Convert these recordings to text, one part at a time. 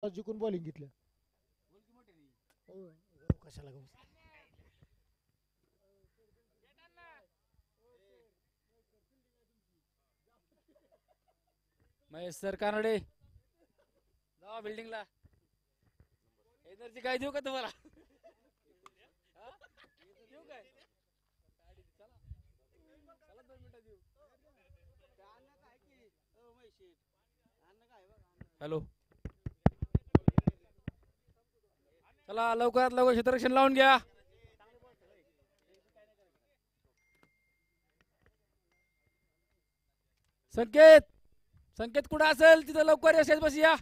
जिंकून बॉलिंग घेतलं. कशाला गं? महेश सर कानडे जावा बिल्डिंगला. एनर्जी काय देऊ का तुम्हाला? हा? देऊ काय? चला चला 2 मिनिटं देऊ. हॅलो, चला लवकरात लवकर क्षेत्ररक्षण लावून घ्या. संकेत संकेत कुठं असेल तिथं लवकर यशच बस या.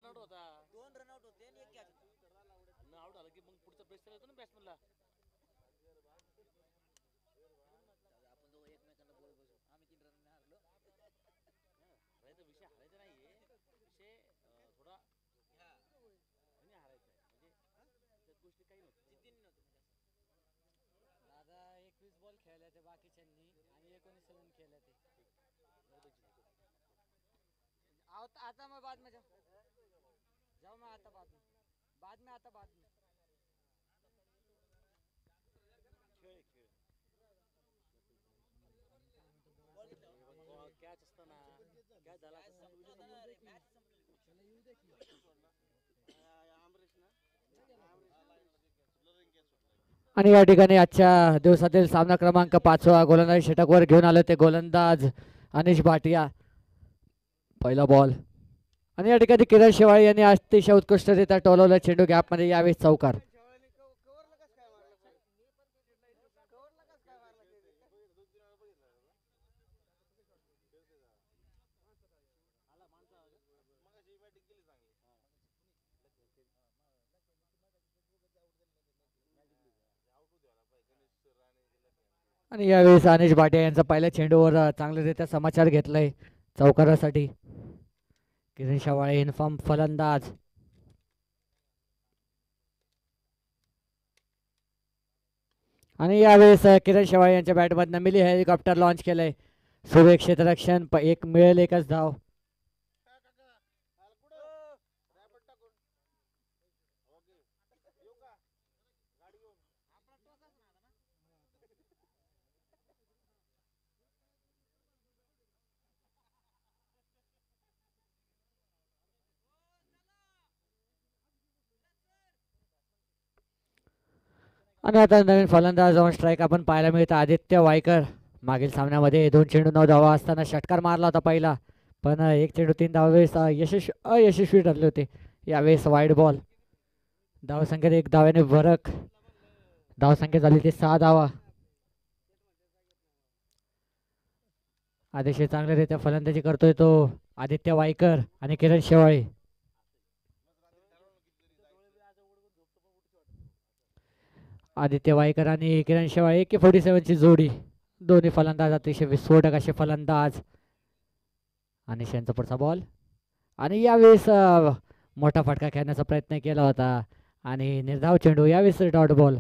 होता 2 रन आउट होते आणि 1 कॅच आउट झालं की मग पुढचा प्रेशर येतो ना बॅट्समनला. आपण दोघं एकमेकांना बोलत बसू. आम्ही 3 रन हारलो. हरायचा विषय हरायचा नाहीये. विषय थोडा नाही हारायचा आहे. म्हणजे त्या गोष्टी काही नव्हतं. जिद्दीने नव्हतं. दादा 21 बॉल खेळले ते बाकीच्यांनी आणि 19 रन खेळले ते. आता मग बाद में जाओ मैं आता बाद में आता बाद में खेळ खेळ कॅच असताना कॅच झाला आणि या ठिकाणी आजच्या दिवसातील सामना क्रमांक 5 गोलंदाजी षटकावर घेऊन आले ते गोलंदाज अनिश भाटिया. पहिला बॉल आणि या ठिकाणी किरण शेवाळे यांनी अतिशय उत्कृष्टरित्या टोलवला चेंडू गॅपमध्ये, यावेळेस चौकार. आणि यावेळेस अनिश भाटिया यांचा पहिल्या चेंडूवर चांगल्यारीत्या समाचार घेतलाय चौकारासाठी. किरण शेवाळे इन्फॉर्म फलंदाज. आणि यावेळेस किरण शेवाळे यांच्या बॅटमधनं मिली हेलिकॉप्टर लॉन्च केलंय. सुरेख क्षेत्ररक्षण, एक मिळेल एकच धाव. आणि आता नवीन फलंदाज ऑन स्ट्राईक आपण पाहायला मिळतं आदित्य वायकर. मागील सामन्यामध्ये 2 चेंडू 9 धावा असताना षटकार मारला होता पहिला, पण 1 चेंडू 3 धावेस अयशस्वी ठरले होते. यावेळेस वाईड बॉल. धावसंख्येत 1 धाव्याने फरक. धावसंख्या झाली ते 6 धावा. अतिशय चांगल्यारीत्या फलंदाजी करतोय तो आदित्य वायकर आणि किरण शेवाळे. आदित्य वायकर आणि किरण शेवाळे AK-47 ची जोडी. दोन्ही फलंदाज अतिशय विस्फोटक असे फलंदाज. आणि यांचा पुढचा बॉल आणि यावेळेस मोठा फटका खेळण्याचा प्रयत्न केला होता आणि निर्धाव चेंडू, यावेळेस डॉट बॉल.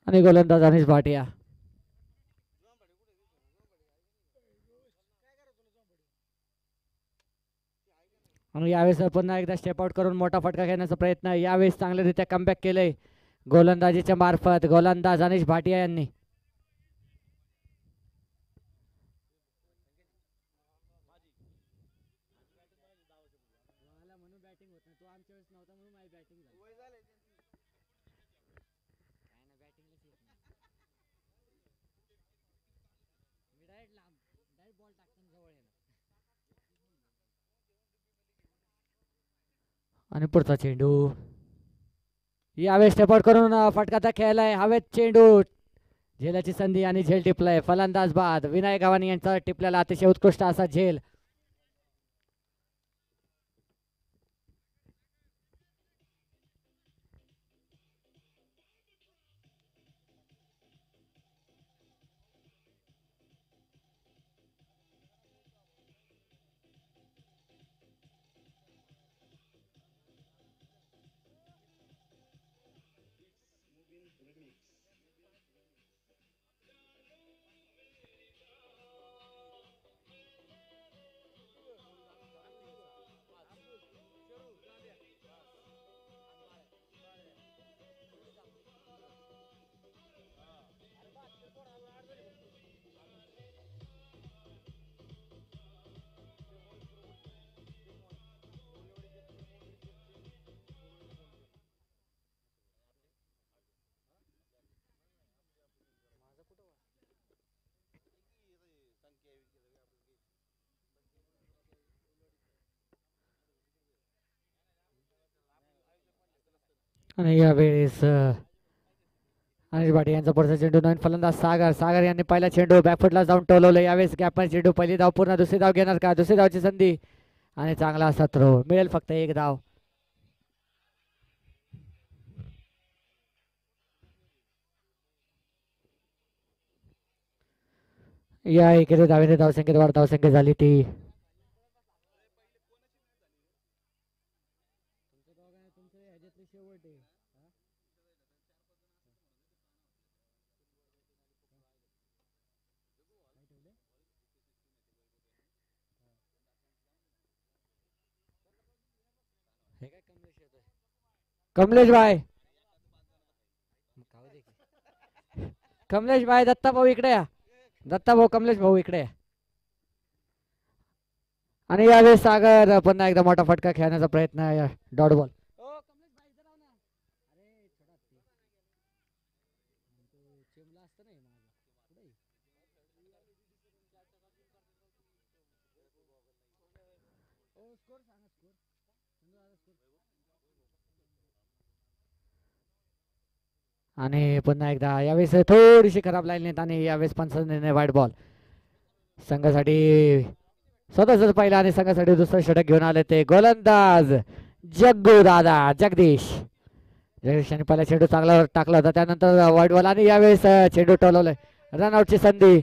आणि गोलंदाज अनिश भाटिया. आणि यावेळेस पुन्हा एकदा स्टेप आउट करून मोठा फटका घेण्याचा प्रयत्न. यावेळेस चांगल्यारीत्या कमबॅक केलंय गोलंदाजीच्या मार्फत गोलंदाज अनिश भाटिया यांनी. आणि पुढचा चेंडू, यावेळेस स्टेपआउट करून फटका खेळलाय. हवेत चेंडू, झेलाची संधी आणि झेल टिपलाय. फलंदाज बाद. विनायक गावानी यांचा टिपल्याला अतिशय उत्कृष्ट असा झेल. आणि यावेळेस अनिश भाटिया यांचा पुढचा चेंडू नवीन फलंदाज सागर यांनी पहिला चेंडू बॅकफुटला जाऊन टोलवलं. यावेळेस गॅपमध्ये चेंडू, पहिली धाव पूर्ण, दुसरी धाव घेणार का? दुसरी धावची संधी आणि चांगला असा थ्रो, मिळेल फक्त 1 धाव. या एकेरी धावेने धावसंख्येत वाढ. धावसंख्या झाली ती कमलेश भाई, कमलेश भाई, दत्ता भाऊ इकडे या. दत्ता भाऊ, कमलेश भाऊ इकडे या. आणि यावेळेस सागर पुन्हा एकदा मोठा फटका खेळण्याचा प्रयत्न, डॉट बॉल. आणि पुन्हा एकदा यावेळेस थोडीशी खराब लाईन आणि यावेळेस पंचांनी वाईट बॉल. संघासाठी स्वतःच पहिला आणि संघासाठी दुसरं षटक घेऊन आले ते गोलंदाज जग्गू दादा जगदीश. जगदीशाने पहिला चेंडू चांगला टाकला होता, त्यानंतर वाईट बॉल आणि यावेळेस चेंडू टोलवलाय. रनआउटची संधी.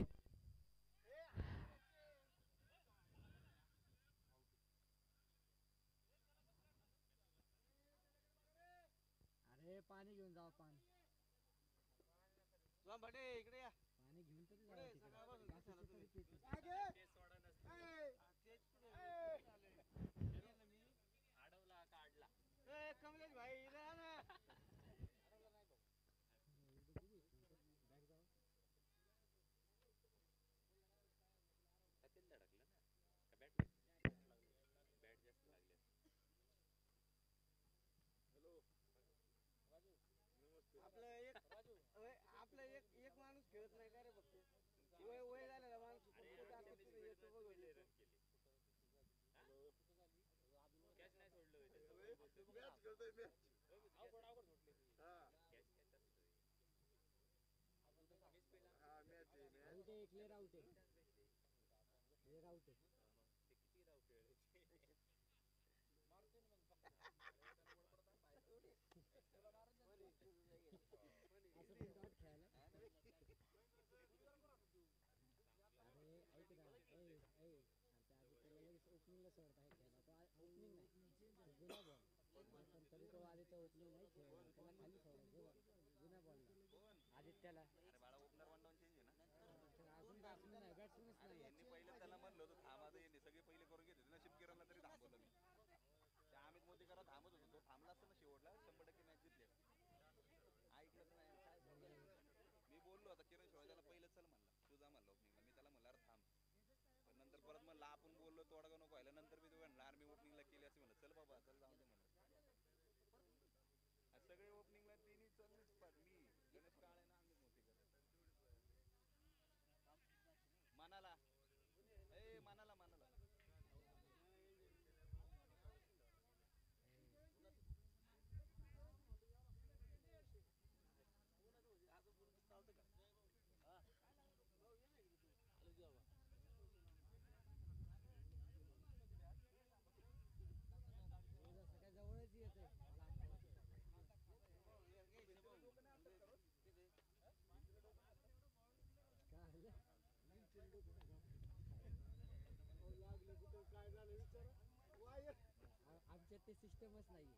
सिस्टमच नाही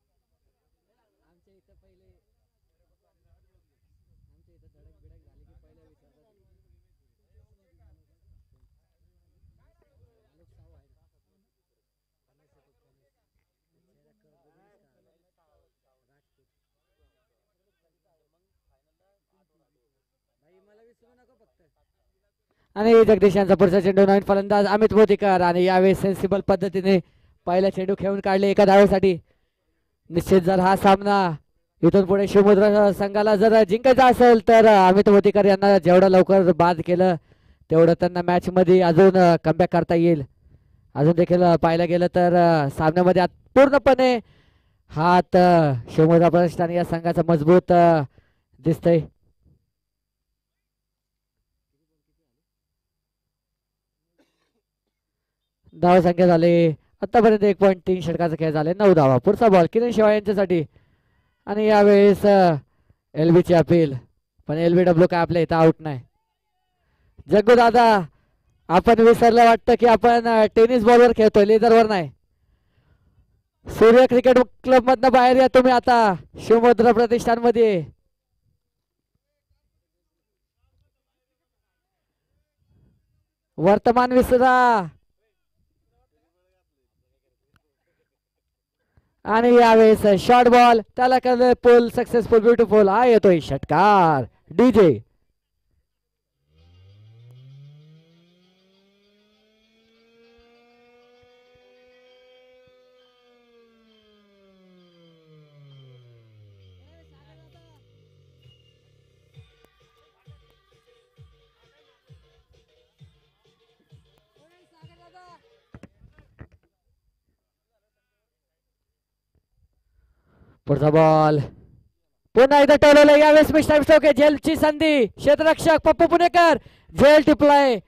आमच्या इथं. पहिले आमच्या इथं धडक बिडक झाली की पहिले विचारतात मला विसरू नको फक्त. आणि जगदीश यांचा पुढचा चेंडू नवीन फलंदाज अमित मोतीकर आणि यावेळी सेन्सिबल पद्धतीने पहिला चेंडू खेळून काढले एका धावेसाठी. निश्चित जर हा सामना इथून पुढे शिवमुद्रा संघाला जर जिंकायचा असेल तर अमित मोतीकर यांना जेवढं लवकर बाद केलं तेवढं त्यांना मॅच मध्ये अजून कमबॅक करता येईल. अजून देखील पाहायला गेलं तर सामन्यामध्ये पूर्णपणे हात शिवमुद्रा प्रतिष्ठान या संघाचा मजबूत दिसतंय. धाव संख्या झाली आतापर्यंत 1.3 षटकाचा खेळ झाले 9 धावा. पुढचा बॉल किरण शिवाय यांच्यासाठी आणि यावेळेस LB ची अपील पण LBW काय आपल्या इथं आउट नाही. जग्गू दादा आपण विसरलं वाटतं की आपण टेनिस बॉलवर खेळतोय लेदरवर नाही. सूर्य क्रिकेट क्लब मधनं बाहेर या तुम्ही आता शिवमुद्रा प्रतिष्ठान मध्ये. वर्तमान विसरा आणि यावेळेस शॉर्ट बॉल त्याला केलं पोल सक्सेसफुल ब्युटिफुल. हा येतोय षटकार डीजे. पुढचा बॉल पुन्हा एकदा टोलवलं. यावेळेस मिस्टर स्टोके झेलची संधी. क्षेत्ररक्षक पप्पू पुणेकर झेल टिपलाय.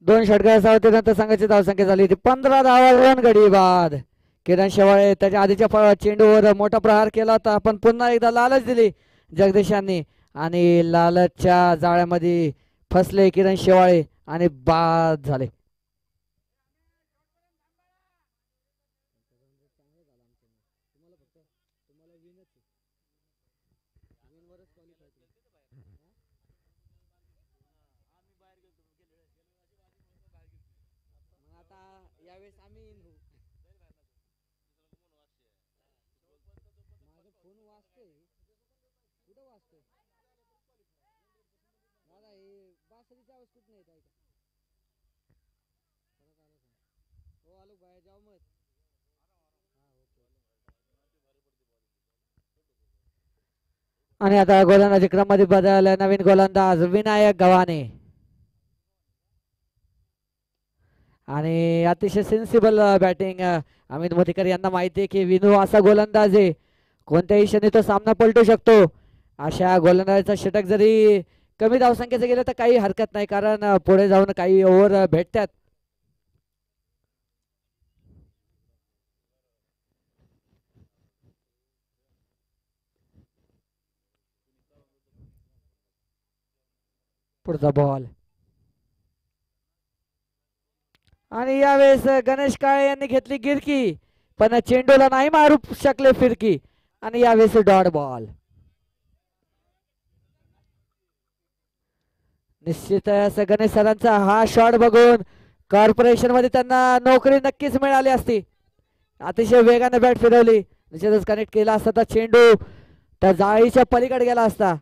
दोन षटकार नंतर संघाची धावसंख्या झाली ती 15 धावा. रन गडी बाद. किरण शेवाळे त्याच्या आधीच्या चेंडूवर मोठा प्रहार केला होता पण पुन्हा एकदा लालच दिली जगदीश यांनी आणि लालचच्या जाळ्यामध्ये फसले किरण शेवाळे आणि बाद झाले. यावेळेस आम्ही माझा फोन वाजतोय. कुठं वाजतोय दादा? हे बासरीचा आवाज कुठं नाही काय हो? आलो बाहेर जाऊ मग. आणि आता गोलंदाजी क्रममध्ये बदल. नवीन गोलंदाज विनायक गव्हाणे आणि अतिशय सेन्सिबल बॅटिंग. अमित मोतीकर यांना माहिती आहे की विनू असा गोलंदाज आहे कोणत्याही क्षणी तो सामना पलटू शकतो. अशा गोलंदाजाचा षटक जरी कमी धावसंख्येचं गेलं तर काही हरकत नाही कारण पुढे जाऊन काही ओव्हर भेटतात. पुढचा बॉल आणि यावेळेस गणेश काळे यांनी घेतली गिरकी पण चेंडूला नाही मारू शकले फिरकी आणि यावेळेस डॉट बॉल. निश्चितच गणेश सरांचा हा शॉट बघून कॉर्पोरेशन मध्ये त्यांना नोकरी नक्कीच मिळाली असती. अतिशय वेगाने बॅट फिरवली. निश्चितच कनेक्ट केला असता तर चेंडू त्या जाळीच्या पलीकडे गेला असता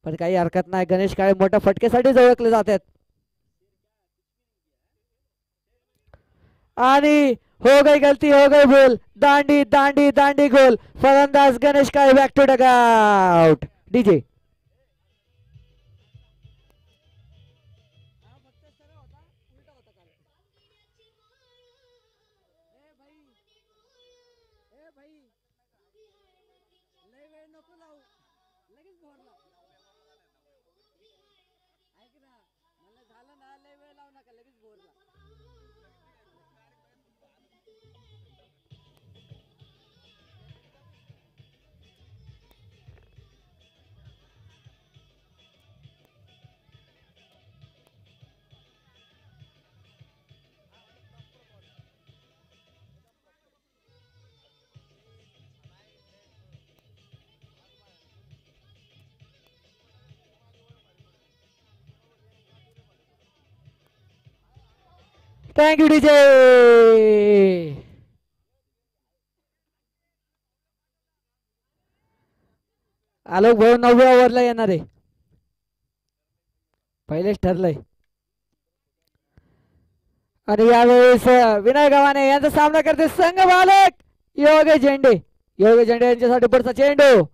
पण काही हरकत नाही. गणेश काळे मोठ्या फटकेसाठी ओळखले जातात आणि हो गई गलती हो गई भूल. दांडी दांडी दांडी गोल. फलंदाज Ganesh Kale back to dugout. DJ thank you DJ. Alok भाऊ 9व्या ओव्हरला येणार आहे. पहिलेच ठरलंय आणि यावेळेस विनय गव्हाणे यांचा सामना करते संघ मालक योगेश झेंडे. योगेश झेंडे यांच्यासाठी पुढचा चेंडू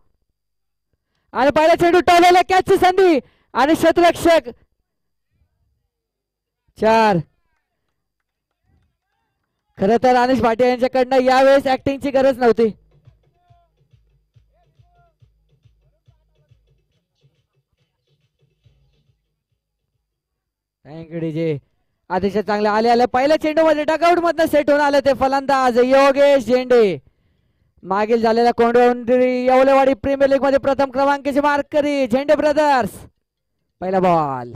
आणि पहिला चेंडू टोलवला. कॅचची संधी आणि क्षेत्ररक्षक 4 खरं तर अनिश भाटिया यांच्याकडनं यावेळेस ऍक्टिंगची गरज नव्हती. Thank you DJ. अतिशय चांगले आले पहिल्या चेंडू मध्ये डगआउट मधनं सेट होऊन आले ते फलंदाज योगेश झेंडे. मागील झालेल्या कोंडवंडरी येवलेवाडी प्रीमियर लीग मध्ये प्रथम क्रमांकाची मार्करी झेंडे ब्रदर्स. पहिला बॉल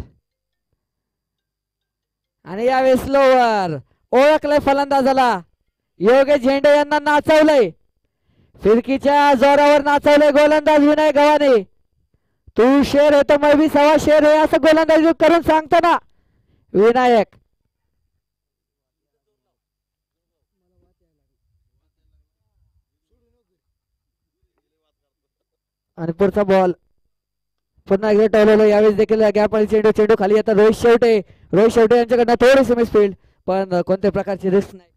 आणि यावेळेस स्लोवर ओळखलंय फलंदाजाला. योगेश झेंडे यांना नाचवलंय, फिरकीच्या जोरावर नाचवलंय गोलंदाज विनय गव्हाणे. तू शेर आहे तर मैं भी सवा शेर आहे असं गोलंदाजी करून सांगताना विनायक. आणि पुढचा बॉल पुन्हा एकदा टोलवलं. यावेळेस देखील गॅप चेंडू चेंडू खाली येतात. रोहित शेवटे यांच्याकडनं थोडीशी मिसफील्ड, पण कोणत्याही प्रकारची रिस्क नाही.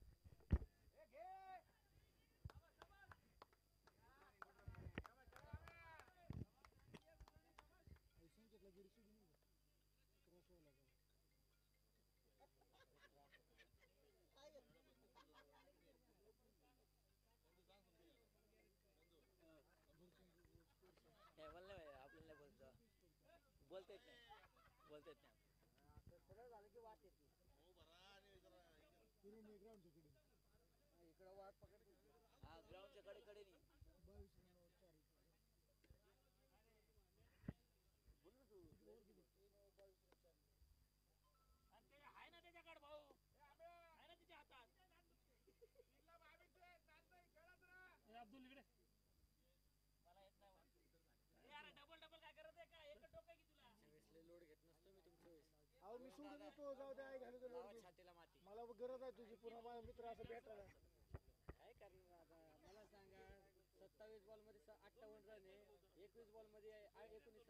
मला गरज आहे तुझी पुन्हा माझा मित्र असं भेटायला. काय करणार आता मला सांगा. 27 बॉल मध्ये 58 रन आहे, 21 बॉल मध्ये 19 रन.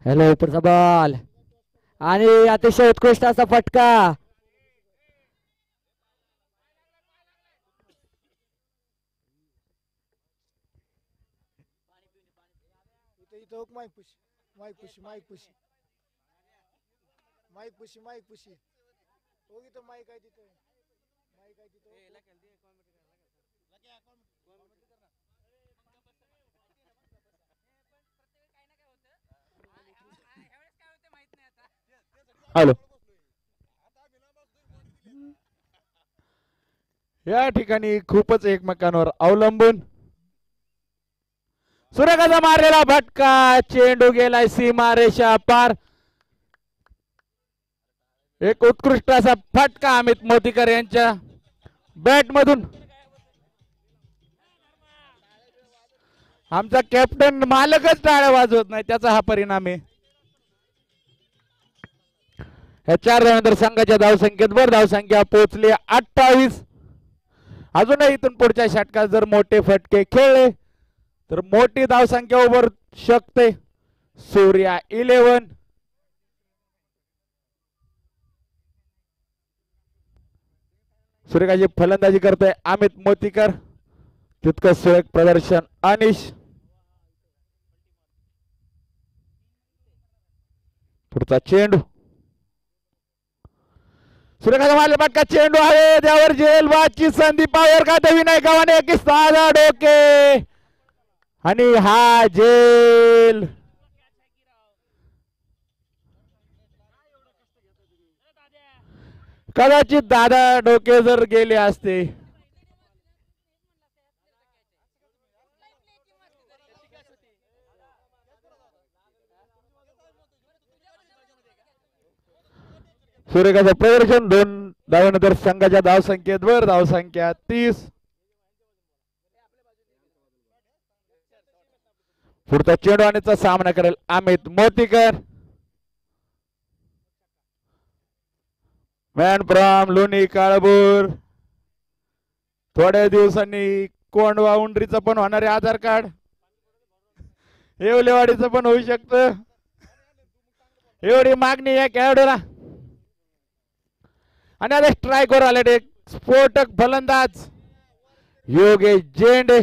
हॅलो पुढचा बॉल आणि अतिशय उत्कृष्ट असा फटका. इथं माईक पुशी माईक पुशी माईक पुशी माईक पुशी माईक पुशी हो इथं माईक आहे तिथं माईक आहे तिथं. हॅलो. या ठिकाणी खूपच एकमेकांवर अवलंबून सुरेखाचा मारलेला फटका. चेंडू गेलाय सीमारेषा पार. एक उत्कृष्ट असा फटका अमित मोतीकर यांच्या बॅट मधून. आमचा कॅप्टन मालकच टाळ्या वाजवत नाही, त्याचा हा परिणाम आहे. या 4 धावानंतर संघाच्या धावसंख्येत वर धावसंख्या पोहोचली 28. अजूनही इथून पुढच्या षटकात जर मोठे फटके खेळले तर मोठी धावसंख्या उभर शकते. सूर्या 11. सूर्यकाची फलंदाजी करतोय अमित मोतीकर. तितकं सुरेख प्रदर्शन अनिश. पुढचा चेंडू सूर्यकाचा मारला फटका. चेंडू आहे त्यावर जेलबादची संधी पावर खाते विनय गव्हाणे की साधा डोके आणि हा जेल. कदाचित दादा डोके जर गेले असते सूर्यकाचं प्रदर्शन 2 धावानंतर संघाच्या धावसंख्येत वर धावसंख्या 30. पुढचा चेंडू आणण्याचा सामना करेल अमित मोतीकर. Man from Loni Kalbhor. थोड्या दिवसांनी कोंडवा उंडरीचं पण होणारे आधार कार्ड, येवलेवाडीचं पण होऊ शकतं. एवढी मागणी या खेळाडूला. आणि आता स्ट्राईक वर आले एक स्फोटक फलंदाज योगेश झेंडे.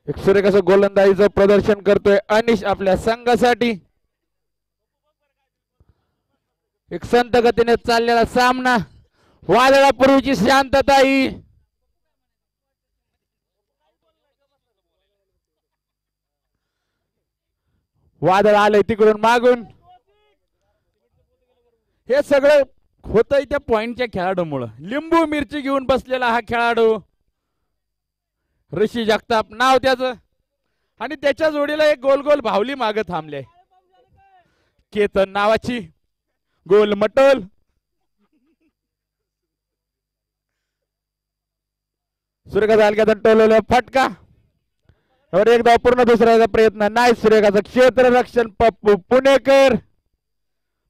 एक सुरेख असं गोलंदाजीचं प्रदर्शन करतोय अनिश आपल्या संघासाठी. एक संत गतीने चाललेला सामना, वादळापूर्वीची शांतता ही वादळ आलंय तिकडून मागून. हे सगळं होतंय त्या पॉइंटच्या खेळाडूमुळं. लिंबू मिरची घेऊन बसलेला हा खेळाडू ऋषी जगताप नाव त्याचं, आणि त्याच्या जोडीला एक गोल गोल भावली मागे थांबले, केतन नावाची गोल मटोल. सूर्यकांत हलक्यातून टोलवला फटका और एकदा पूर्ण दुसऱ्याचा प्रयत्न नाही. सूर्यकांतचं क्षेत्ररक्षण पप्पू पुणेकर.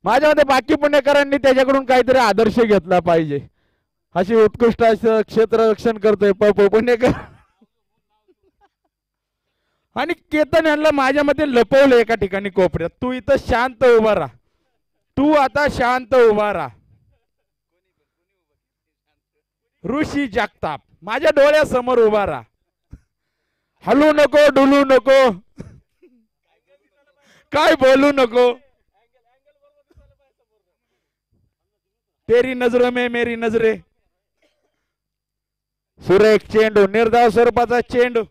माझ्या मते बाकी पुणेकरांनी त्याच्याकडून काहीतरी आदर्श घेतला पाहिजे. अशी उत्कृष्ट असं क्षेत्ररक्षण करतोय पप्पू पुणेकर. आणि केतन यांना माझ्या मते लपवलं एका ठिकाणी कोपऱ्यात. तू इथं शांत उभा राहा, तू आता शांत उभा राहा. ऋषी जगताप माझ्या डोळ्यासमोर उभा राहा, हलू नको, डुलू नको, काय बोलू नको. तेरी नजरों में मेरी नजरे. सुरेख चेंडू, निर्धाव स्वरूपाचा चेंडू.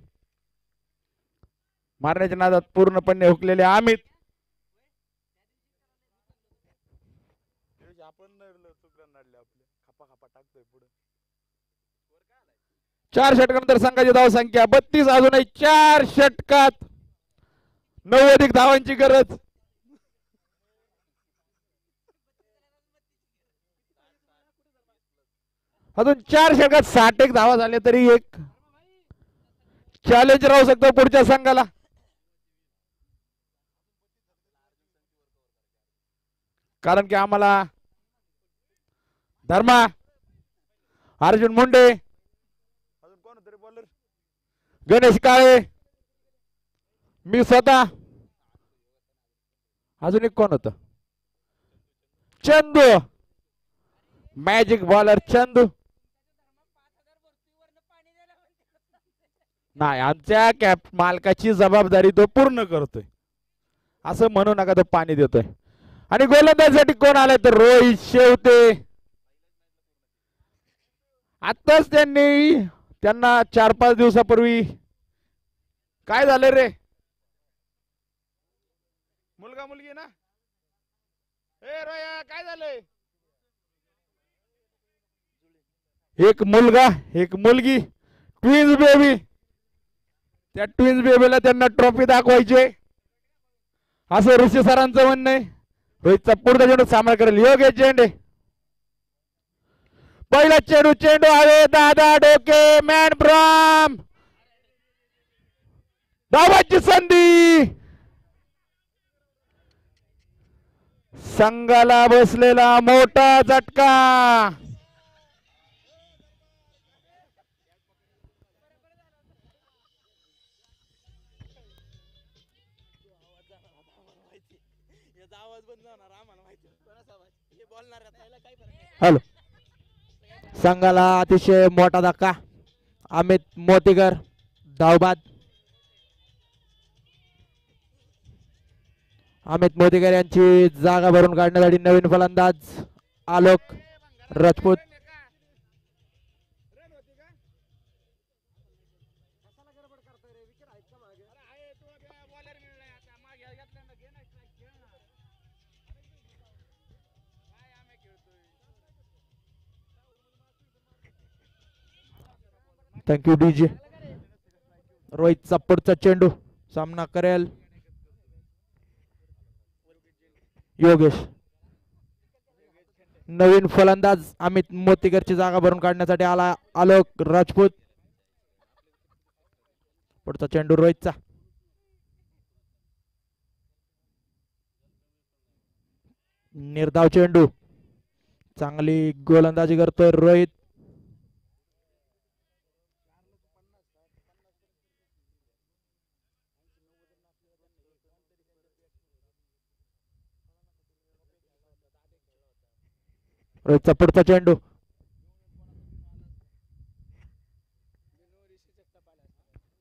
मारण्याच्या नादात पूर्णपणे हुकलेले अमित. चार षटकानंतर संघाची धाव संख्या 32. अजूनही 4 षटकात 90 धावांची गरज. अजून 4 षटकात 61 धावा झाले तरी एक चॅलेंज राहू शकतो पुढच्या संघाला. कारण की आम्हाला धर्मा, अर्जुन मुंडे, अजून कोण तरी बॉलर, गणेश काळे, मी स्वतः, अजून एक कोण होत, चंदू, मॅजिक बॉलर चंदू. नाही, आमच्या कॅप मालकाची जबाबदारी तो पूर्ण करतोय, असं म्हणू नका तो पाणी देतोय. आणि गोलंदाजीसाठी कोण आलाय तर रोहित शेवते. आताच त्यांना 4-5 दिवसापूर्वी काय झालं रे, मुलगा मुलगी ना, ए रोया काय झालंय, एक मुलगा एक मुलगी, ट्विन्स बेबी. त्या ट्विन्स बेबीला त्यांना ट्रॉफी दाखवायची असं ऋषी सरांचं म्हणणं आहे. रोहितचा पुढचा चेंडू सामना करेल योगेश झेंडे. पहिला चेंडू आहे, दादा डोके, मॅन ब्राम, धावाची संधी. संघाला बसलेला मोठा झटका. हॅलो, संघाला अतिशय मोठा धक्का. अमित मोतीकर धावबाद. अमित मोतीकर यांची जागा भरून काढण्यासाठी नवीन फलंदाज आलोक राजपूत. Thank you DJ. रोहितचा पुढचा चेंडू सामना करेल योगेश. नवीन फलंदाज अमित मोतीकरची जागा भरून काढण्यासाठी आला आलोक राजपूत. पुढचा चेंडू रोहितचा. निर्धाव चेंडू, चांगली गोलंदाजी करतोय रोहित. रोहितचा पुढचा चेंडू,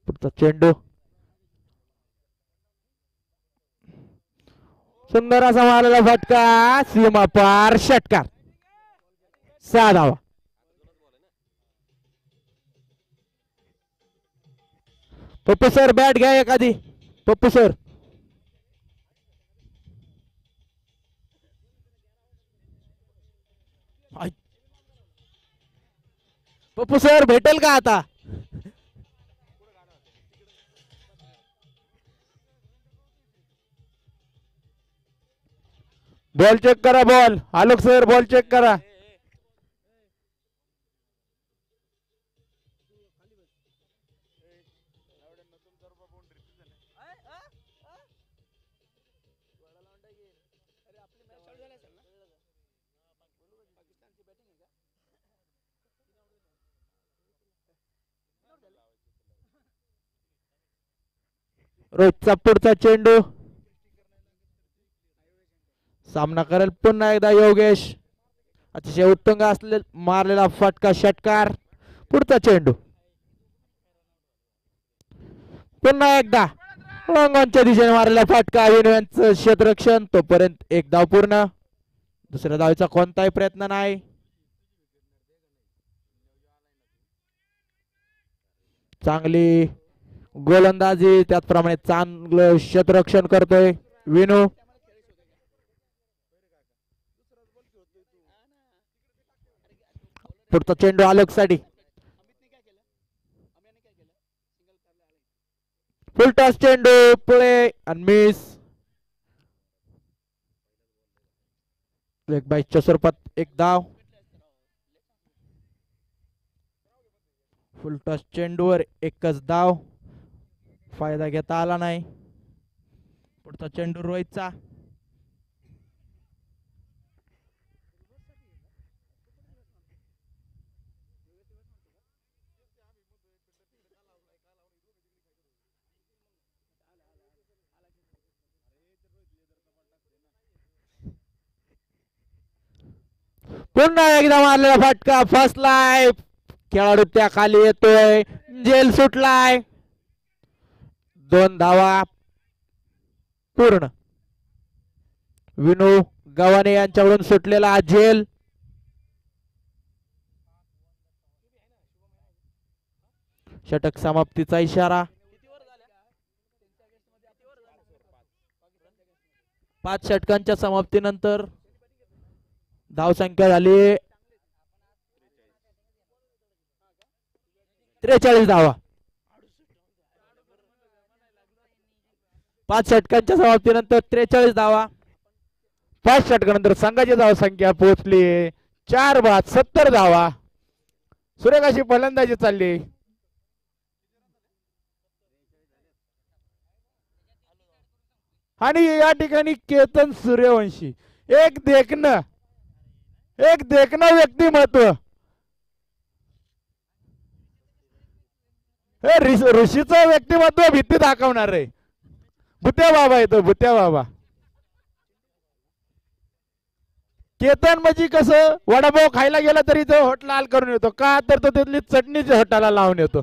पुढचा चेंडू सुंदर असा मारलेला फटका सीमा पार षटकार 6 धावा. पप्पू सर बॅट घ्या एखादी. पप्पू सर पप्पू सर भेटेल का आता? बॉल चेक करा. Ball Alok sir ball check करा. रोहितचा पुढचा चेंडू सामना करेल पुन्हा एकदा योगेश. अतिशय उत्तुंग असले मारलेला फटका षटकार. पुढचा चेंडू पुन्हा एकदा रंगांच्या दिशेने मारलेला फटका. विनोयांचं क्षेत्ररक्षण. तोपर्यंत एक धाव पूर्ण. दुसऱ्या धावेचा कोणताही प्रयत्न नाही. चांगली गोलंदाजी त्याचप्रमाणे चांगलं क्षेत्ररक्षण करतोय विनू. पुढचा चेंडू आलोक साठी. फुल टॉस चेंडू पुढे आणि मिस. एक बाईसच्या स्वरूपात एक धाव. फुल टॉस चेंडूवर एकच धाव. फायदा घेता आला नाही. पुढचा चेंडू रोहितचा. पुन्हा एकदा मारलेला फटका फसलाय. खेळाडू त्या खाली येतोय. जेल सुटलाय. 2 धावा पूर्ण. विनू गव्हाणे यांच्याकडून सुटलेला झेल. षटक समाप्तीचा इशारा. 5 षटकांच्या समाप्तीनंतर धावसंख्या झाली 43 धावा. 5 षटकांच्या समाप्तीनंतर 43 धावा. 5 षटकानंतर संघाची धावसंख्या पोहोचली 4 बाद 70 धावा. सुरेख अशी फलंदाजी चालली. आणि या ठिकाणी केतन सूर्यवंशी एक देखणं व्यक्तिमत्व. हे ऋषीचं व्यक्तिमत्व भीती दाखवणार आहे. भुत्या बाबा येतो. भुत्या बाबा. केतन म्हणजे कसं वडापाव खायला गेला तरी तो होट लाल करून येतो. का तर तो तिथली चटणीच होटाला लावून येतो.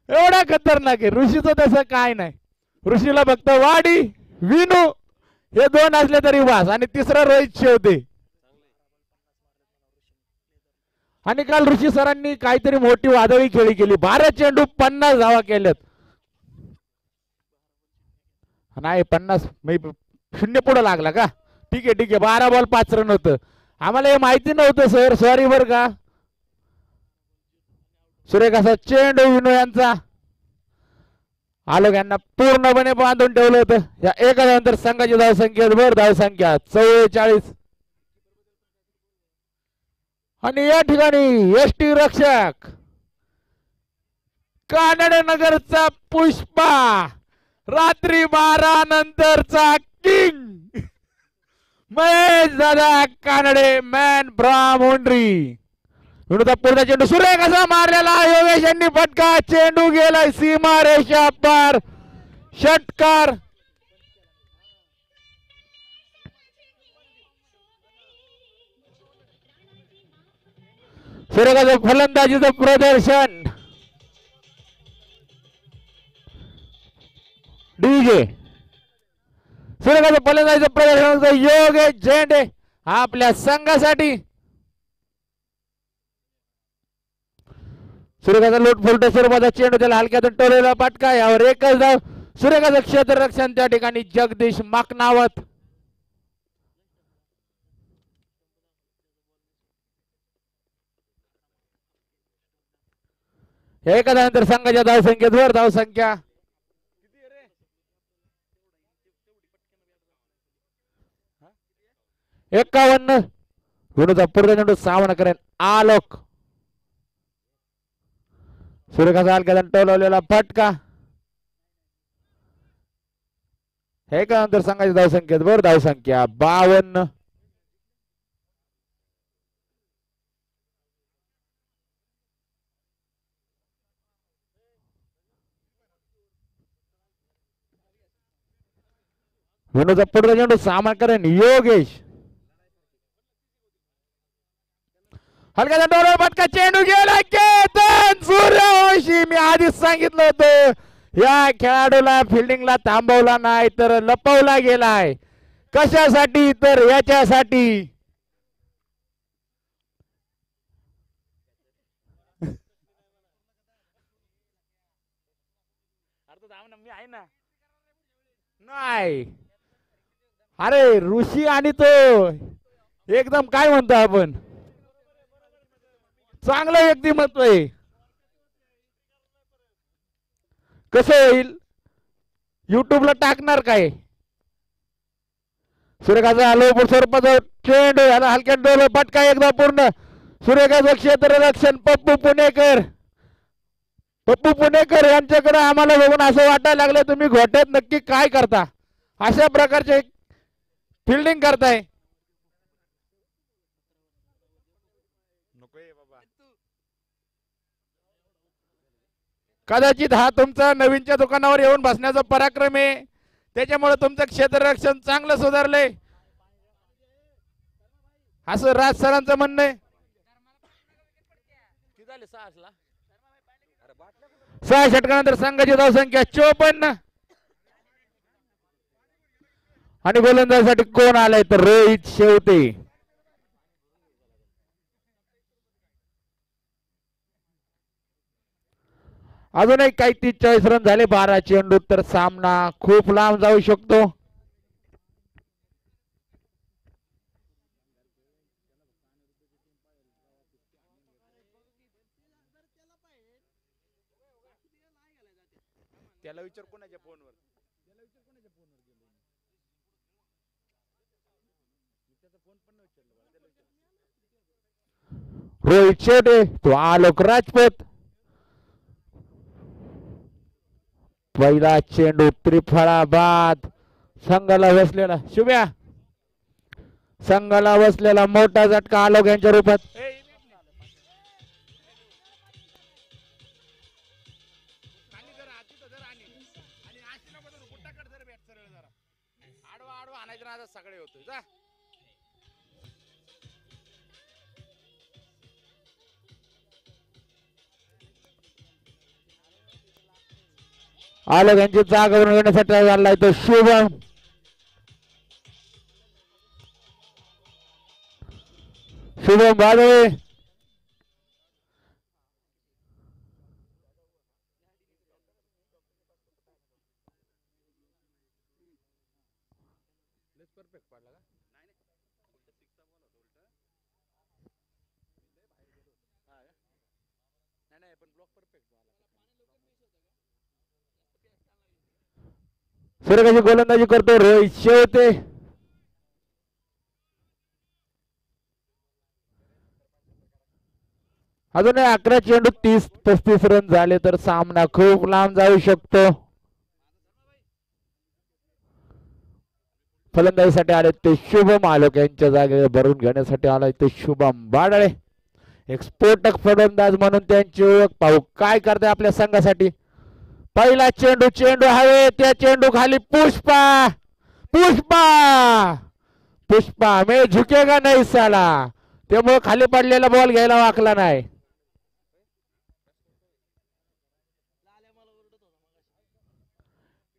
एवढा खतरनाक आहे. ऋषीचं तसं काय नाही. ऋषीला फक्त वाडी विनू हे 2 असले तरी वास. आणि तिसरा रोहित शेवते. आणि काल ऋषी सरांनी काहीतरी मोठी वादळी खेळी केली. 12 चेंडू 50 धावा केल्यात. नाही 50 0 पुढे लागला का? ठीक आहे 12 बॉल 5 रन होतं. आम्हाला हे माहिती नव्हतं सर. सॉरी बर का. सुरेख असा चेंडू विनू यांचा. आलोक यांना पूर्णपणे बांधून ठेवलं होतं. या एका नंतर संघाची धावसंख्या भर धावसंख्या 44. आणि या ठिकाणी एसटी रक्षक कानडे नगरचा पुष्पा. रात्री 12 नंतरचा किंग महेश दादा कानडे मॅन फ्रॉम उंडरी. विनोदा पुढचा चेंडू सुरेख असा मारलेला. योगेश यांनी फटका. चेंडू गेलाय सीमा रेषा पार. षटकार. सुरेखाचं फलंदाजीचं प्रदर्शन. डीजे सूर्यकांत फलंदाजीचं प्रदर्शन योगेश झेंडे आपल्या संघासाठी. सूर्यकांत लुटफुलट स्वरूपाचा चेंडू त्याला हलक्यातून टोललेला फटका. यावर एकच धाव. सूर्यकांत क्षेत्ररक्षण त्या ठिकाणी जगदीश माकनावत. एका धावानंतर संघाच्या धावसंख्येवर धावसंख्या 51. विनोदा पुढचा चेंडू सामना करेल आलोक. सूर्यकांत हलक्यातून टोलवलेला फटका. एका नंतर संघाच्या धावसंख्येवर धावसंख्या 52. विनोदा पुढचा चेंडू सामना करेन योगेश. हलक्याचा डोळा फटका. चेंडू गेला केतन सूर्यवंशी. मी आधीच सांगितलं होतं या खेळाडूला फिल्डिंगला थांबवला नाही तर लपवला गेलाय. कशासाठी तर याच्यासाठी. मी आहे ना. नाही अरे ऋषी आणि तो एकदम काय म्हणतो आपण चांगलं व्यक्तिमत्व आहे. कसं होईल युट्यूबला टाकणार काय. सूर्यकांत आलो स्वरूपाचा चेंडू याला हलक्यात डोल फटका एकदा पूर्ण. सूर्यकांत क्षेत्ररक्षण पप्पू पुणेकर. पप्पू पुणेकर यांच्याकडे आम्हाला बघून असं वाटायला लागलं तुम्ही घोट्यात नक्की काय करता. अशा प्रकारचे फिल्डिंग करताय. कदाचित हा तुमचा नवीनच्या दुकानावर येऊन बसण्याचा पराक्रम आहे. त्याच्यामुळे तुमचं क्षेत्ररक्षण चांगलं सुधारलंय असं राज सरांचं म्हणणं आहे. 6 षटकानंतर संघाची धावसंख्या 54. आणि गोलंदाजीसाठी कोण आलाय तर रोहित शेवते. अजूनही काही 43 रन झाले. 12 चेंडू तर सामना खूप लांब जाऊ शकतो. त्याला विचार कोणाच्या फोनवर. रोहित शेवटे तो आलोक राजपूत. पहिला चेंडू त्रिफळा बाद. संघाला बसलेला शुभ्या. संघाला बसलेला मोठा झटका आलोक यांच्या रूपात. सगळे होते जा. आलोक यांची जागा करून घेण्यासाठी चाललाय तो शुभम. शुभम बादळे. सूर्यकांत गोलंदाजी करतो रोहित शेवते. अजून 11 चेंडू 30-35 रन झाले तर सामना खूप लांब जाऊ शकतो. फलंदाजीसाठी आले ते शुभम. आलोक यांच्या जागेवर भरून घेण्यासाठी आलाय ते शुभम बाडळे. एक स्फोटक फलंदाज म्हणून त्यांची ओळख. पाहू काय करते आपल्या संघासाठी. पहिला चेंडू हवे. त्या चेंडू खाली पुष्पा. मैं झुकेगा नाही साला. त्यामुळे खाली पडलेला बॉल घ्यायला वाकला नाही.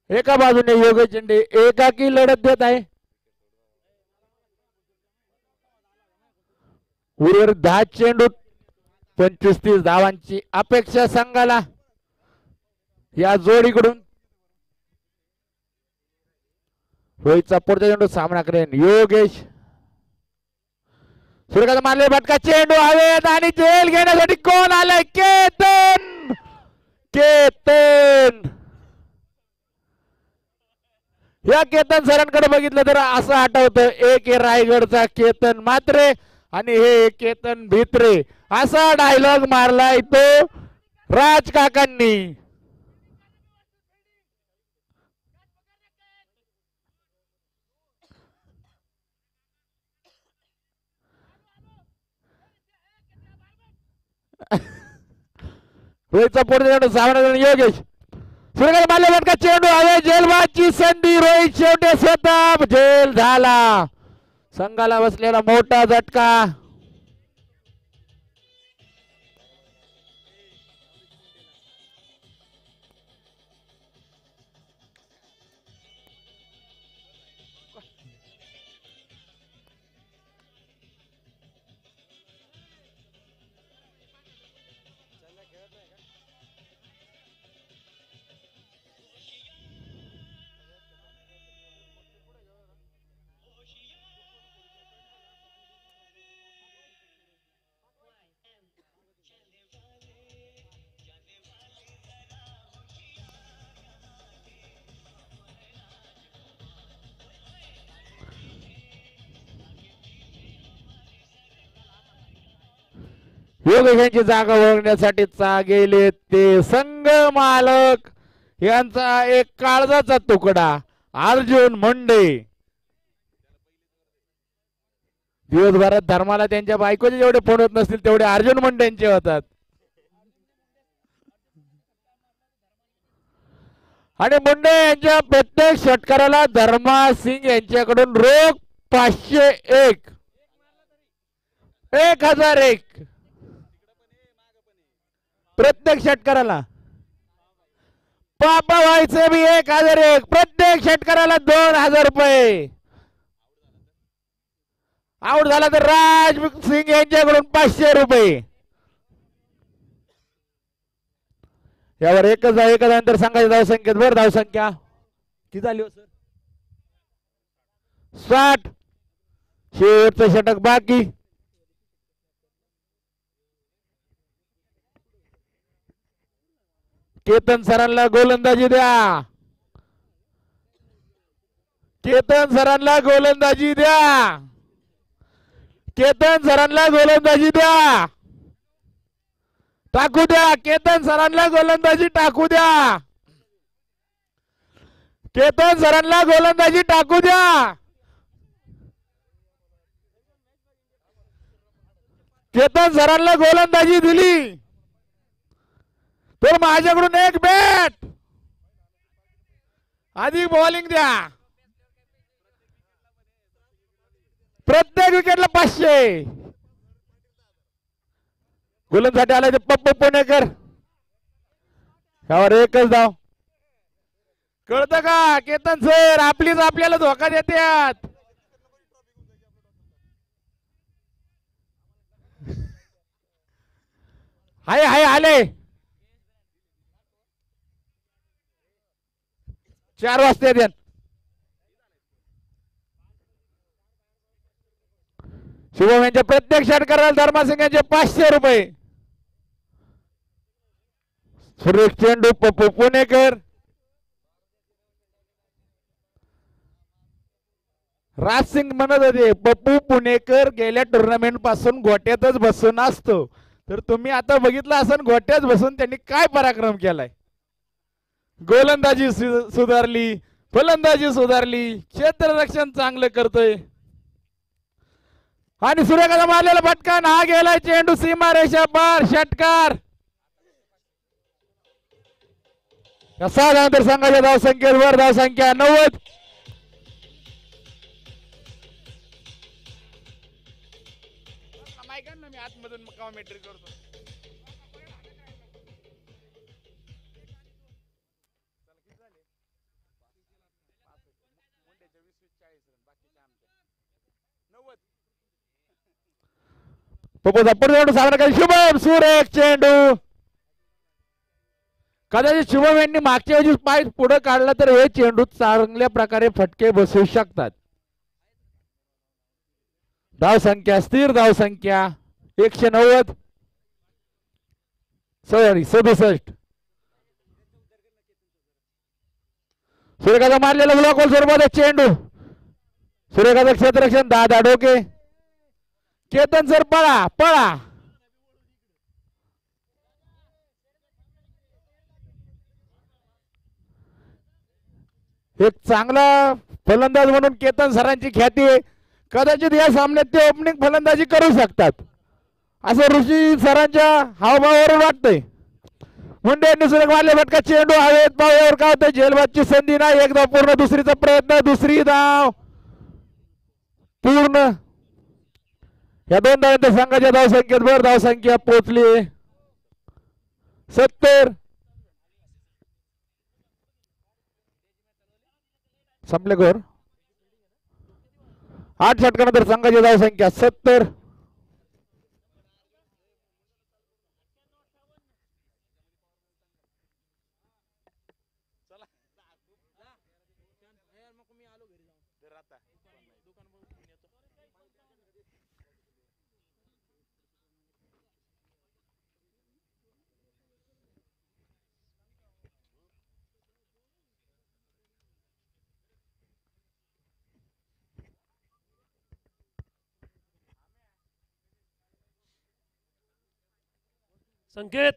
एका बाजूने योगेश झेंडे एकाकी लढत देत आहे. उर्वरित 10 चेंडू 25-30 धावांची अपेक्षा संघाला या जोडीकडून. रोहितचा पुढचा चेंडू सामना करेन योगेश. सूर्यकांत मारले भटका चेंडू हवेत आणि जेल घेण्यासाठी कोण आलाय? केतन. केतन या केतन सरांकडे बघितलं तर असं आठवतं एक आहे रायगडचा केतन म्हात्रे आणि हे केतन भित्रे असा डायलॉग मारलाय तो राज काकांनी. रोहितचा पुढचा चेंडू सामना योगेश. सूर्यकांत मारले भटका चेंडू हवे जेलबाची संधी. रोहित शेवटे स्वतः जेल झाला. संघाला बसलेला मोठा झटका. योगेश यांची जागा ओळखण्यासाठी गेले ते संघ मालक यांचा एक काळजाचा तुकडा अर्जुन मुंडे. दिवसभरात धर्माला त्यांच्या बायकोचे जेवढे फोन होत नसतील तेवढे अर्जुन मुंडे यांचे होतात. आणि मुंडे यांच्या प्रत्येक षटकाराला धर्मा सिंग यांच्याकडून रोख 501 1001 प्रत्येक षटकाराला. पापा व्हायचे बी 1001 प्रत्येक षटकाराला 2000 रुपये. आउट झाला तर राज सिंग यांच्याकडून 500 रुपये. यावर एकच नंतर सांगायचं धावसंख्येत वर धावसंख्या किती झाली हो सर? 60. शेवटचं षटक बाकी. केतन सरांना गोलंदाजी द्या. केतन सरांना गोलंदाजी द्या. केतन सरांना गोलंदाजी द्या. टाकू द्या. केतन सरांना गोलंदाजी टाकू द्या. केतन सरांना गोलंदाजी टाकू द्या. केतन सरांना गोलंदाजी दिली तर माझ्याकडून एक बॅट अधिक बॉलिंग द्या. प्रत्येक विकेटला 500. गोलंदाजीसाठी आलाय ते पप्पू पुणेकर. यावर एकच धाव. कळतं का केतन सर आपलीच आपल्याला धोका देतात. हाय हाय आले 4 वाजता येतात. शुभम यांच्या प्रत्येक षटकाराला धर्मासिंग यांचे 500 रुपये. सुरेश चेंडू पप्पू पुणेकर. राजसिंग म्हणत होते पप्पू पुणेकर गेल्या टुर्नामेंट पासून गोट्यातच बसून असतो. तर तुम्ही आता बघितलं असन गोट्यात बसून त्यांनी काय पराक्रम केलाय. गोलंदाजी सुधारली, फलंदाजी सुधारली, क्षेत्ररक्षण चांगलं करतोय. आणि सूर्यकांत मारलेला फटकान हा गेलाय चेंडू सीमारेषा पार. षटकार. कसा नंतर संघाच्या धावसंख्येवर धावसंख्या 90. मी आतमधून कॉमेंट्री करतो. सामना काही शुभम सुरेख चेंडू कदाचित शुभम यांनी मागच्या वेळी पाय पुढे काढला तर हे चेंडू चांगल्या प्रकारे फटके बसू शकतात. धाव संख्या स्थिर धाव संख्या 190 सॉरी 67. सूर्यकांत मारलेला ब्लॉक स्वरूपात चेंडू सूर्यकांत क्षेत्ररक्षण दादा डोके केतन सर पळा पळा. एक चांगला फलंदाज म्हणून केतन सरांची ख्याती आहे. कदाचित या सामन्यात ते ओपनिंग फलंदाजी करू शकतात असं ऋषी सरांच्या हावभावावरून वाटतंय. मुंडे यांनी सुरेख मारले फटका चेंडू हवेत पायावर का होतं झेलबादची संधी नाही. एकदा पूर्ण दुसरीचा प्रयत्न दुसरी धाव पूर्ण. या दोन धावांच्या संघाच्या धावसंख्येत भर धावसंख्या पोहोचली 70. संपले गोर 8 षटकानंतर संघाची धावसंख्या 70. संकेत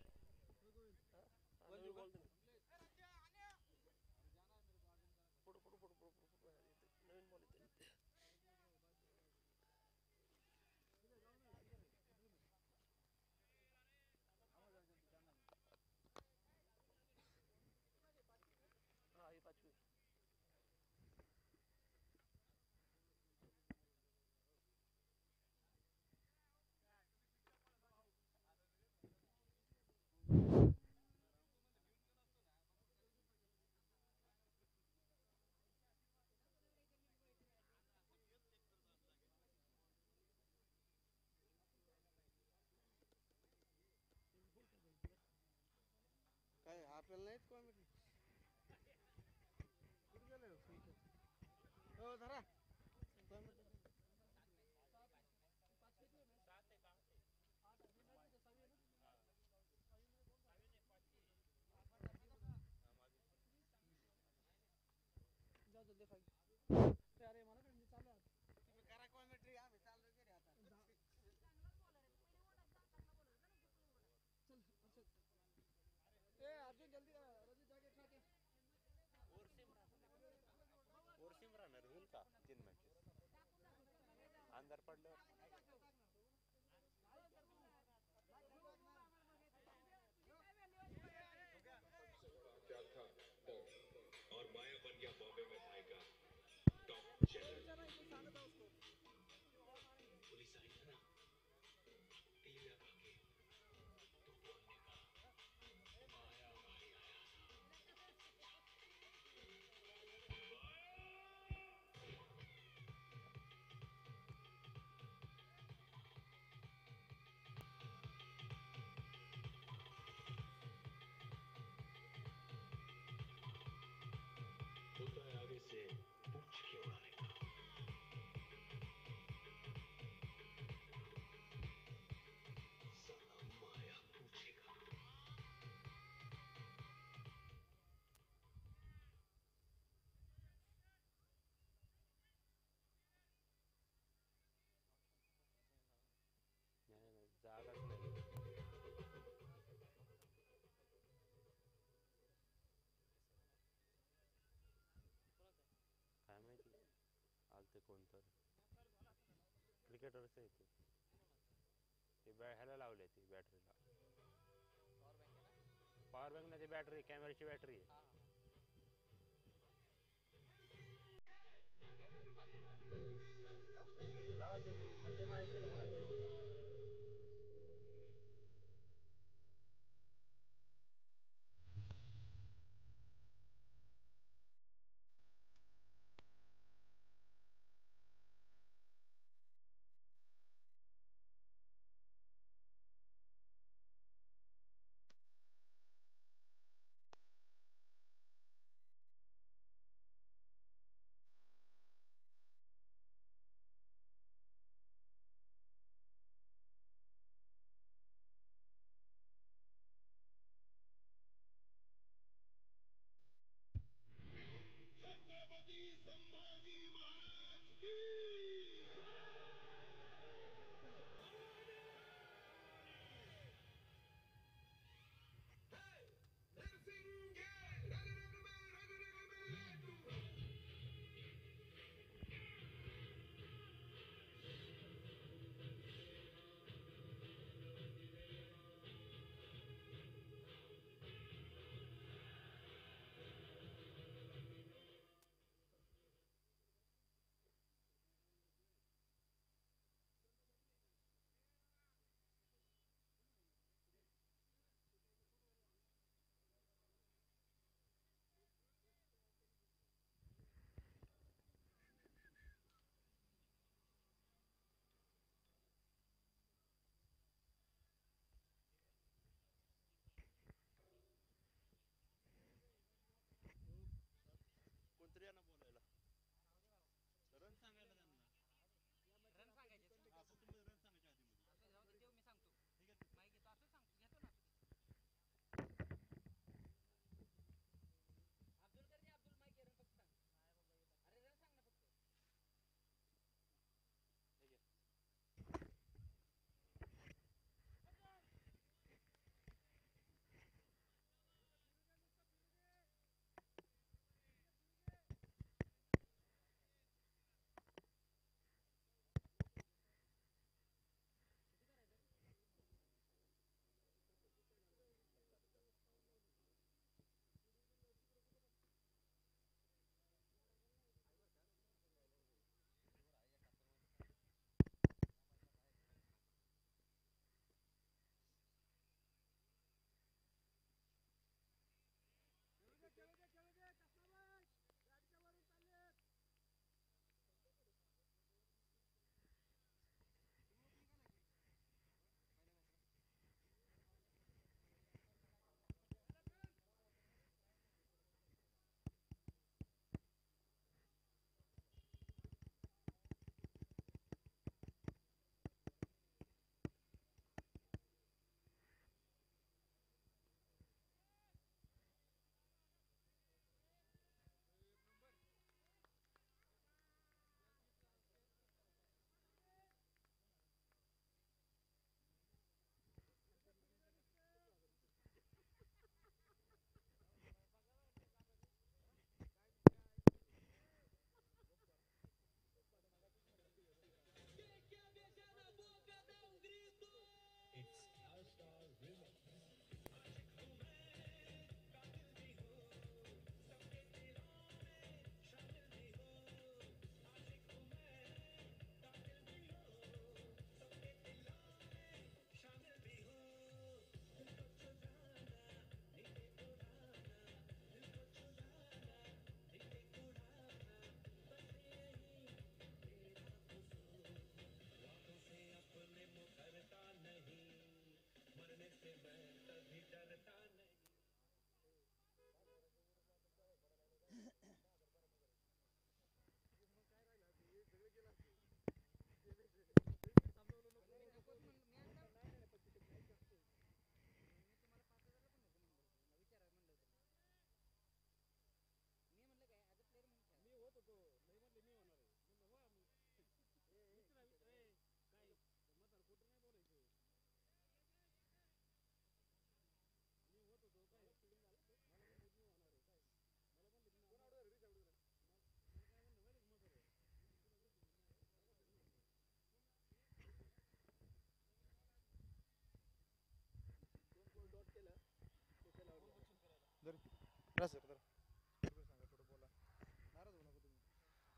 क्रिकेटरच आहे ते ह्याला लावले ती बॅटरीला पॉवर बँक ना ती बॅटरी कॅमेराची बॅटरी आहे.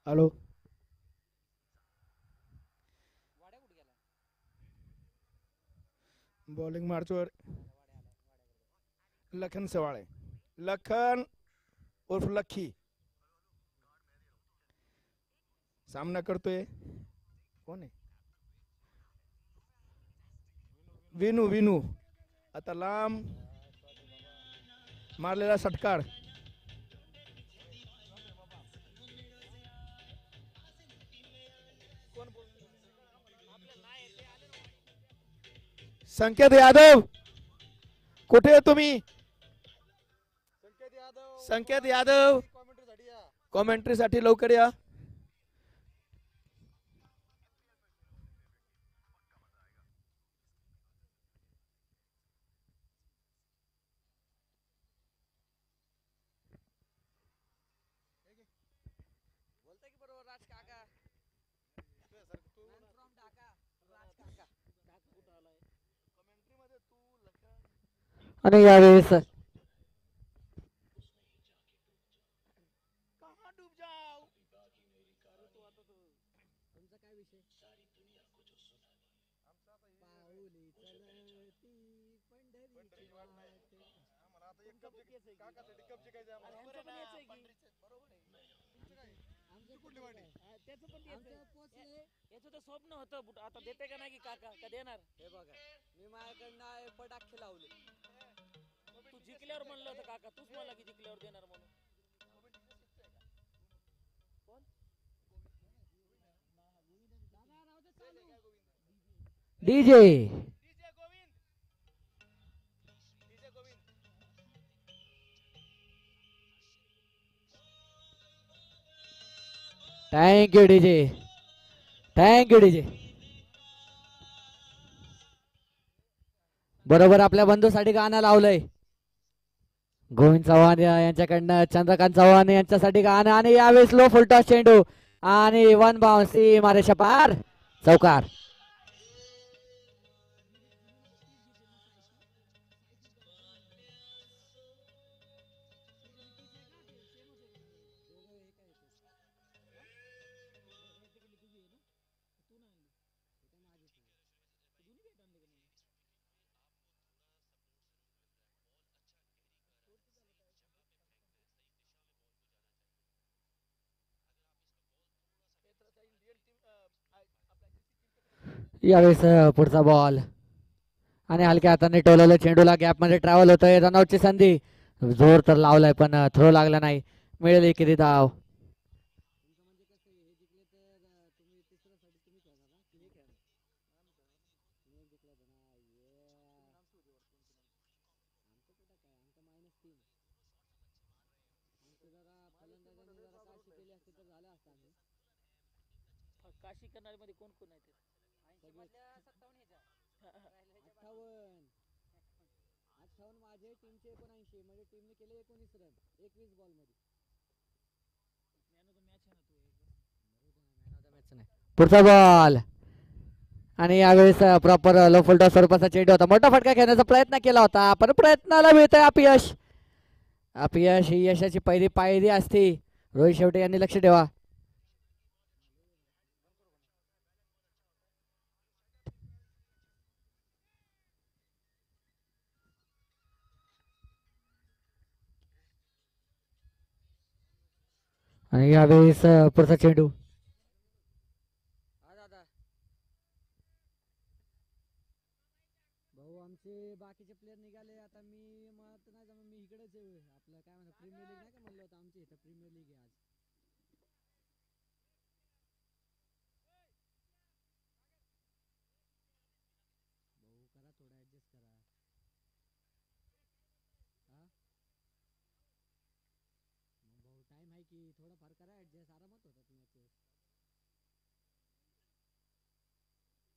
हॅलो बॉलिंग मार्चवर लखन सवाळे लखन उर्फ लखी सामना करतोय कोण आहे विनू विनू आता लांब मारलेला षटकार संकेत यादव कुठे आहे तुम्ही संकेत यादव कॉमेंट्री साठी लवकर या आणि यावेळेस याचं तर स्वप्न होतं आता देते का नाही की काका का देणार हे बघा मी माझ्याकडनं पटाखे लावले तू जिंकल्यावर म्हणलं होतं काका तूच मला की जिंकल्यावर देणार म्हणून DJ thank you DJ thank you DJ बरोबर आपल्या बंधूसाठी गाणं लावलंय गोविंद चव्हाण यांच्याकडनं चंद्रकांत चव्हाण यांच्यासाठी गाणं आणि यावेळेस लो फुलटॉस चेंडू आणि वन बाउन्सी मारेच्या पार चौकार यावेळेस पुढचा बॉल आणि हलक्या हाताने टोलवलं चेंडूला गॅप मध्ये ट्रॅव्हल होतोय रनआउटची संधी जोर तर लावलाय पण थ्रो लागला नाही मिळेल किती धाव काशी करणारे मध्ये कोण कोण आहे माझे टीमचे 79 म्हणजे टीमने केले 19 रन 21 बॉल मध्ये पुढचा बॉल आणि यावेळेस प्रॉपर लो फुलटॉस स्वरूपाचा चेंडू होता मोठा फटका खेळण्याचा प्रयत्न केला होता पण प्रयत्नाला मिळतोय अपयश अपयश ही यशाची पहिली पायरी असते रोहित शेवटे यांनी लक्ष ठेवा आणि यावेळेस पुढचा चेंडू भाऊ आमचे बाकीचे प्लेयर निघाले आता मी मत नाही जमा मी इकडेच आपलं काय म्हणतात प्रीमियर लीग नाही का म्हणलं होतं आमची इथं प्रीमियर लीग आहे आज भाऊ करा थोडं ऍडजस्ट करा हा भाऊ टाइम आहे की थोडंफार करा ऍडजस्ट आरामात होतात मॅचेस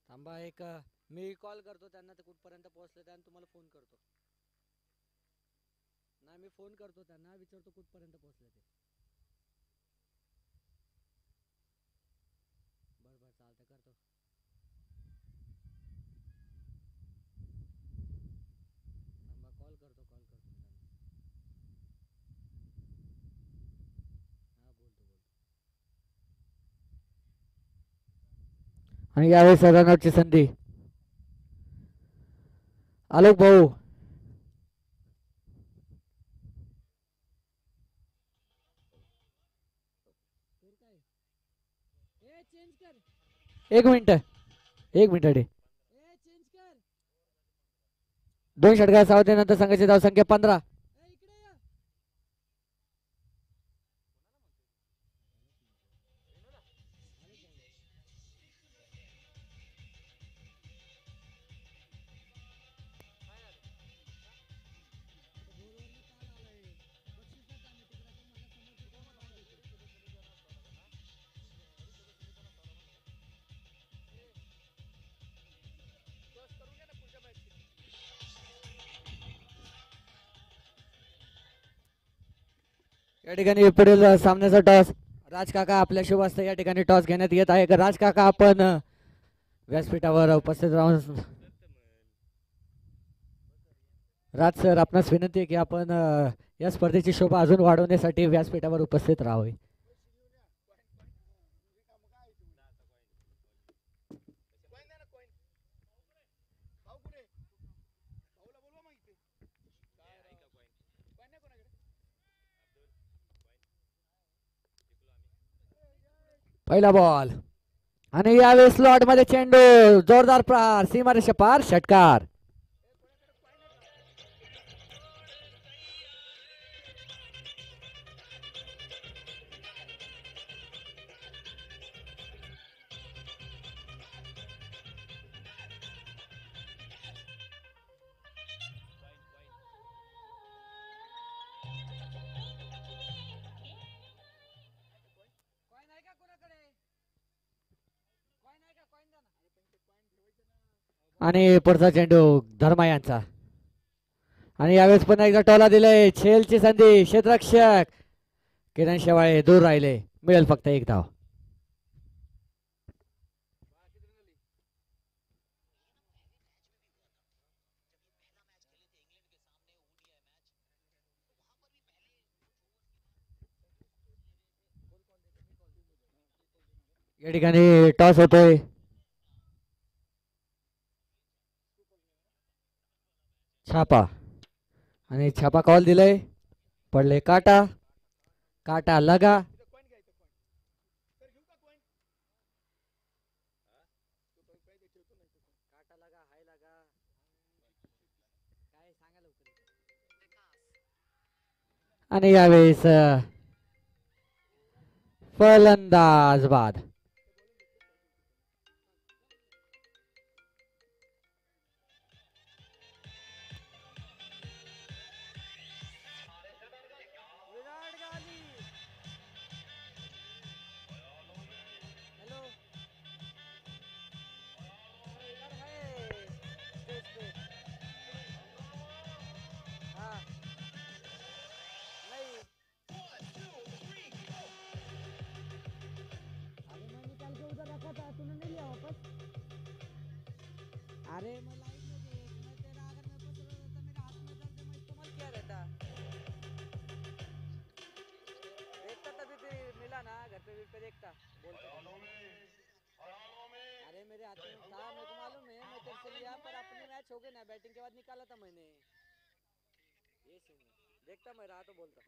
थांबा एक मी कॉल करतो त्यांना ते कुठपर्यंत पोहोचले आणि तुम्हाला फोन करतो नाही मी फोन करतो त्यांना विचारतो कुठपर्यंत पोहोचले ते बरं बरं चालतं करतो थांबा कॉल करतो मी त्यांना आणि यावेळेस रनआउटची संधी. आलोक भाऊ एक मिनिट डे. 2 षटकार सावधीनंतर संघाची धावसंख्या 15. या ठिकाणी पुढील सामन्याचा टॉस राजकाका आपल्या शुभ हस्ते या ठिकाणी टॉस घेण्यात येत आहे. राजकाका आपण व्यासपीठावर उपस्थित राहून राज सर आपणास विनंती आहे की आपण या स्पर्धेची शोभा अजून वाढवण्यासाठी व्यासपीठावर उपस्थित राहावे. पहिला बॉल आणि यावेळेस स्लॉट मध्ये चेंडू जोरदार प्रहार सीमारेषा पार षटकार. आणि पुढचा चेंडू धर्मा यांचा आणि यावेळेस पुन्हा एकदा टोला दिलाय. छेलची संधी क्षेत्ररक्षक किरण शेवाळे दूर राहिले. मिळेल फक्त एक धाव. या ठिकाणी टॉस होतोय. छापा आणि छापा कॉल दिलाय. पडले काटा. काटा लगा. आणि यावेळेस फलंदाज बाद. अरे मैं लाइव में देख, मैं तेरा अगर मेरे को जरूरत है, मेरे हाथ में दर्द है, मैं इस्तेमाल क्या रहता देखता तभी भी मिला ना घर पे देखता बोलता अरे मेरे हाथ में था मेरे को मालूम है मैं तेरे से लिया पर अपने मैच हो गए ना बैटिंग के बाद निकाला था मैंने ये सीन देखता मैं रहा तो बोलता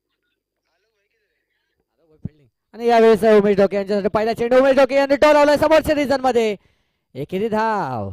फिल्डिंग. आणि यावेळेस उमेश ढोके यांच्यासाठी पहिला चेंडू उमेश ढोके यांनी टोल लावलाय समोरच्या रिझन मध्ये. एकेरी धाव.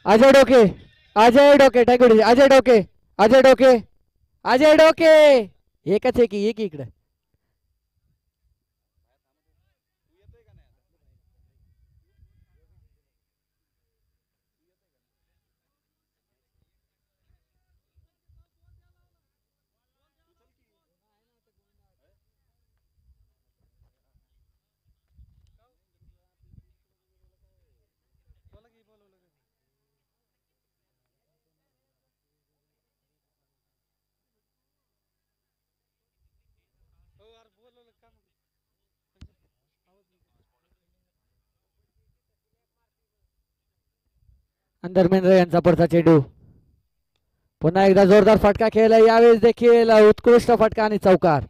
अजय डोके. अजय डोके टाकून अजय डोके. अजय डोके. अजय डोके. एकच आहे की एक इकडे. धर्मेंद्र यांचा पुढचा चेंडू. पुन्हा एकदा जोरदार फटका खेळला, यावेळेस देखील उत्कृष्ट फटका आणि चौकार.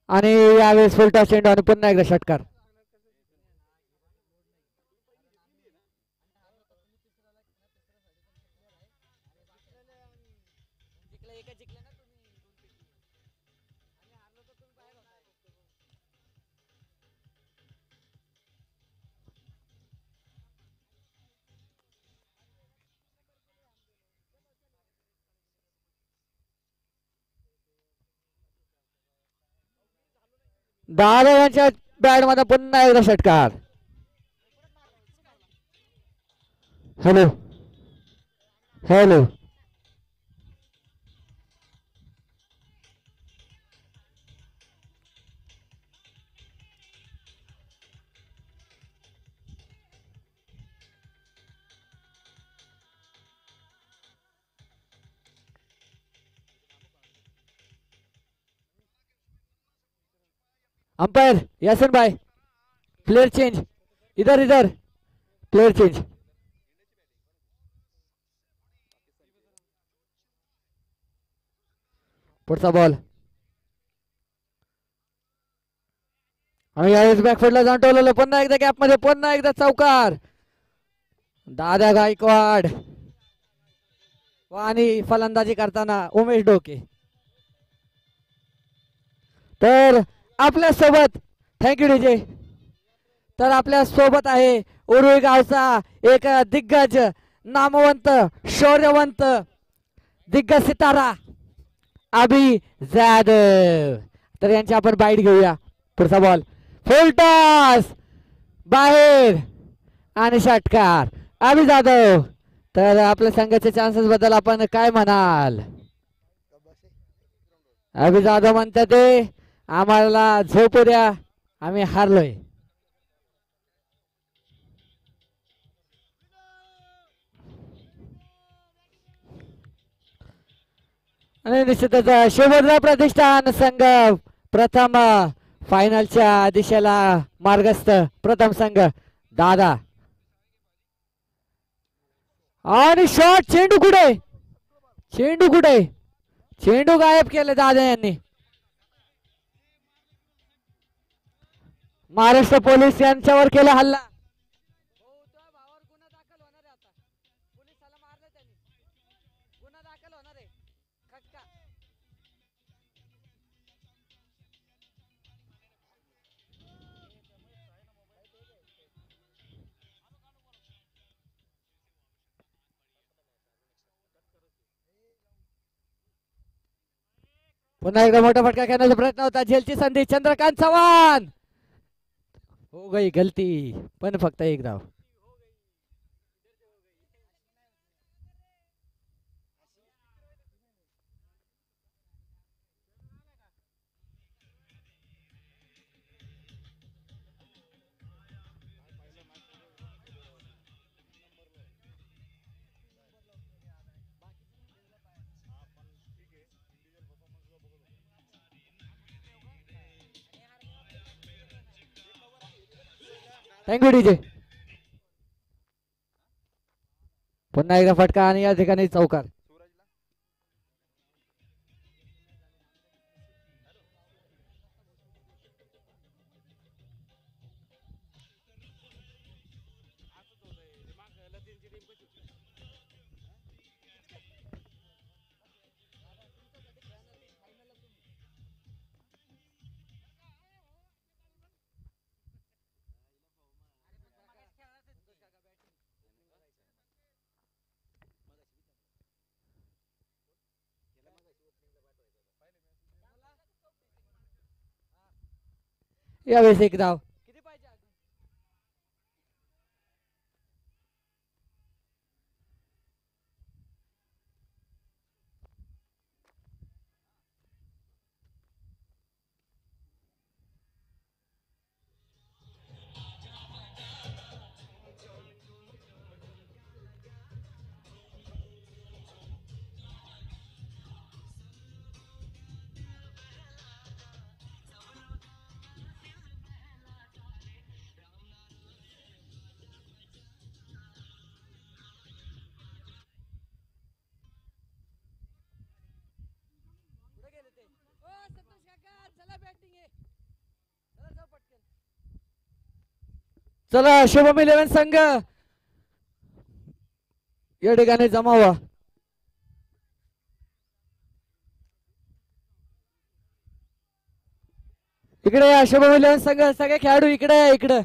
आणि यावेळेस फुलटा चेंडू आणि पुन्हा एकदा षटकार. दादा यांच्या बॅट मध्ये पुन्हा एकदा षटकार. हॅलो हॅलो अंपायर यासन भाई, प्लेयर चेंज, इधर इधर प्लेयर चेंज. पुढचा बॉल आणि यावेळेस बॅकफुटला जाऊन टोलवलं, पुन्हा एकदा गॅप मध्ये, पुन्हा एकदा चौकार. दादा गायकवाड आणि फलंदाजी करताना उमेश डोके. तर आपल्या सोबत, थँक्यू डीजे. तर आपल्या सोबत आहे उरुळी गावचा एक दिग्गज, नामवंत, शौर्यवंत, दिग्गज सितारा अभि जाधव. तर यांची आपण बाईट घेऊया. पुढचा बॉल, फुल टॉस, बाहेर आणि षटकार अभि जाधव. तर आपल्या संघाच्या चान्सेस बद्दल आपण काय म्हणाल? अभि जाधव म्हणतात ते आम्हाला झोपू द्या, आम्ही हारलोय. आणि निश्चितच शिवभद्रा प्रतिष्ठान संघ प्रथम फायनलच्या दिशेला मार्गस्थ. प्रथम संघ दादा आणि शॉट, चेंडू कुठे, चेंडू कुठे, चेंडू गायब केले दादा यांनी. महाराष्ट्र पोलीस यांच्यावर केला हल्ला. पुन्हा एकदा मोठा फटका खेळण्याचा प्रयत्न होता, झेलची संधी, चंद्रकांत चव्हाण. हो गई गलती, पण फक्त एक धाव. Thank you DJ. पुन्हा एकदा फटका आणि या ठिकाणी चौकार. यावेळेस एक धाव. किती पाहिजे अजून? कुठे गेले ते? ओ संतोष काका चला बॅटिंग आहे. चला जाऊ पटकन. चला शुभम 11 संघ या ठिकाणी जमा व्हा. इकडे या शुभम 11 संघ, सगळे खेळाडू इकडे या इकडे.